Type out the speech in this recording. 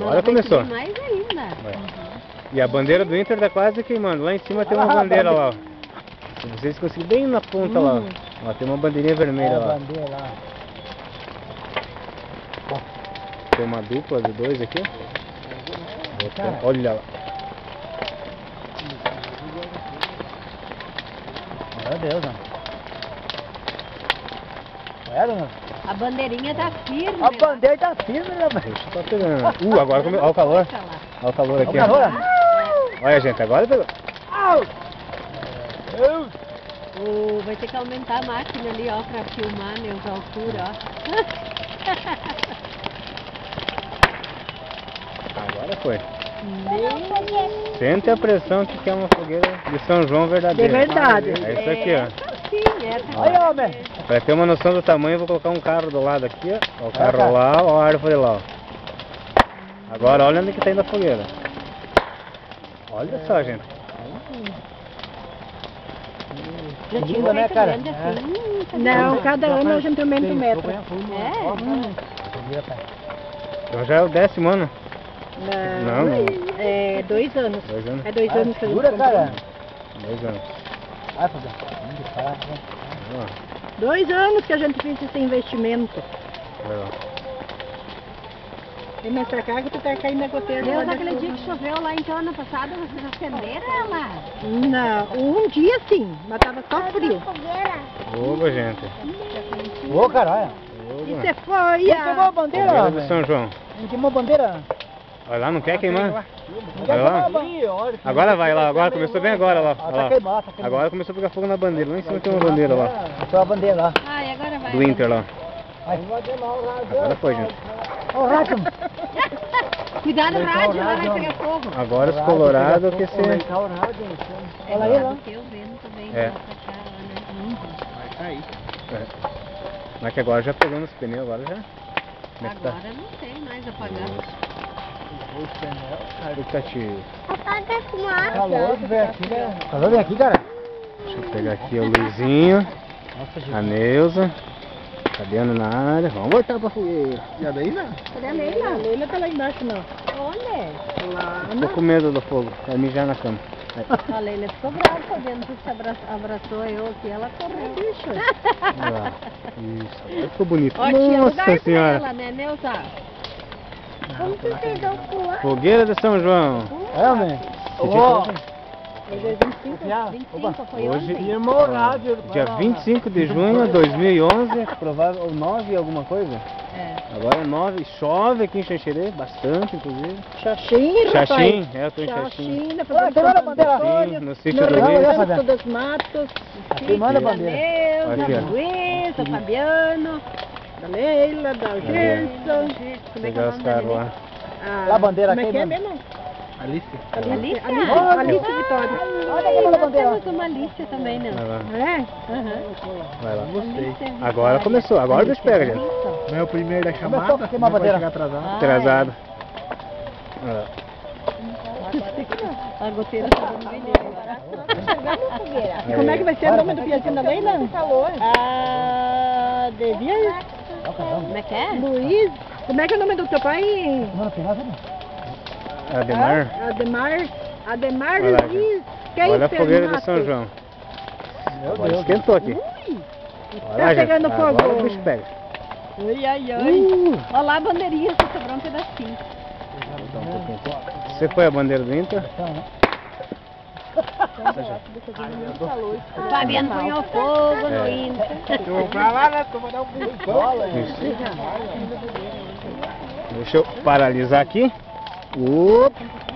Agora começou. Mais ainda. E a bandeira do Inter tá quase queimando. Lá em cima tem uma bandeira lá, ó. Se vocês conseguirem bem na ponta lá, ó. Ó, tem uma bandeirinha vermelha lá. Bandeira lá. Tem uma dupla de dois aqui. Olha lá. Meu Deus, ó. Olha, A bandeirinha tá firme. a bandeira tá firme, né, velho? Deixa eu tá pegando. Agora começou. Olha o calor. Olha o calor aqui, Olha o ó. calor. Olha, gente, agora pegou. Vai ter que aumentar a máquina ali, ó, pra filmar, né, as alturas, ó. Agora foi. Sente a pressão que é uma fogueira de São João verdadeira. De verdade. É isso aqui, ó. Sim, essa Olha, homem. Pra ter uma noção do tamanho, eu vou colocar um carro do lado aqui, ó. O carro lá, ó, a árvore lá, ó. Agora olha onde que tá indo a fogueira. Olha só, gente. já tinha Lindo, né, feito cara? grande assim. Não, cada ano a gente aumenta um metro. Então já é o 10º ano. Não, não. É 2 anos. 2 anos. É 2 anos que a gente Jura, comprou. cara? 2 anos. Vai, Fabião. Ó, 2 anos que a gente fez esse investimento. ó. E nessa casa tu tá caindo na goteira. Deus, aquele dia que choveu lá então ano passado, vocês acenderam ela? Não, um dia sim, mas tava só frio. Oba, gente. Ô, caralho. E Oba. você foi Quem queimou a bandeira, Fogueira de homem? São João. Quem queimou a bandeira? Olha lá, não quer queimar? Não Vai quer lá. queimar a bandeira. Agora vai lá, agora começou bem agora lá. Ah, Olha tá lá. queimado, tá queimado. Agora começou a pegar fogo na bandeira. Lá em cima tem uma bandeira lá. Tem uma bandeira lá. Ai, agora vai. Do Inter lá. Vai. Agora foi, gente. Ô, rádio. Cuidado, Vai, rádio, lá rádio. vai pegar fogo. Agora os colorados que se... Olha aí, lá. Porque o vento vem É. pra cá, né? Mas que agora já pegou nos pneus, agora já. Como é que tá? Agora não tem mais apagado. Aplicativo. Calor, vem aqui, né? Calor, vem aqui, cara. Deixa eu pegar aqui o Luizinho, a Neuza, Fabiano na área. Vamos voltar pra fogueira. E a daí, né? Cadê a Leila? A Leila tá lá embaixo, não. Onde? Lá. Tô com medo do fogo, vai mijar na cama. Aí. A Leila ficou brava vendo que você abraçou eu aqui, ela correu. Olha lá. Isso, agora ficou bonito. Ó, tinha lugar Nossa pra senhora. ela, né, Neuza? Fogueira de São João. É, homem. Hoje é 25. 25, foi Hoje, ontem? dia 25 de junho de 2011, provável 9 alguma coisa. É. Agora 9, chove aqui em Xanxerê, bastante inclusive. Xaxim, rapaz. Xaxim, eu tô em Xaxim. Xaxim, na Olha, queimando a bandeira. Sim, no sítio no do Rio Luiz. Grande dos Matos, Queimando a Da bandeira. Neuza, Aqui, ó. do Luiz, do Fabiano. da Leila, da Gerson. Como é que é Pegar o os nome caras dele? lá. Lá a bandeira Como é que é queimando. mesmo? Alice. Alice Alice? Vitória. Olha queimando a Nós bandeira. temos uma lista também, né? Vai lá. É? Aham. Vai lá. Alice Agora Vitória. começou, agora o bicho pega, gente. Isso. Não é o primeiro da Começou chamada, a queimar a bandeira. chegar atrasado. Atrasado. Olha lá. A goteira tá dando veneno. E como é que vai ser o nome do piazinho da Leila? Ah, devia... Como é que é? Luiz. Como é que é o nome do teu pai? Não, queimado, né? Ademar. Ademar Olha lá, Luiz. Olha a fogueira de São João. Meu Agora Deus. esquentou aqui. Tá gente. pegando Agora fogo. o bicho pega. Ai, ai, ai. Olha lá a bandeirinha, só sobrou um pedacinho. Você foi a bandeira do Inter? O Fabiano punhou fogo no É. Inter. Eu vou pra lá, né? Tu vai dar um pulo. Isso. Deixa eu paralisar aqui. Opa.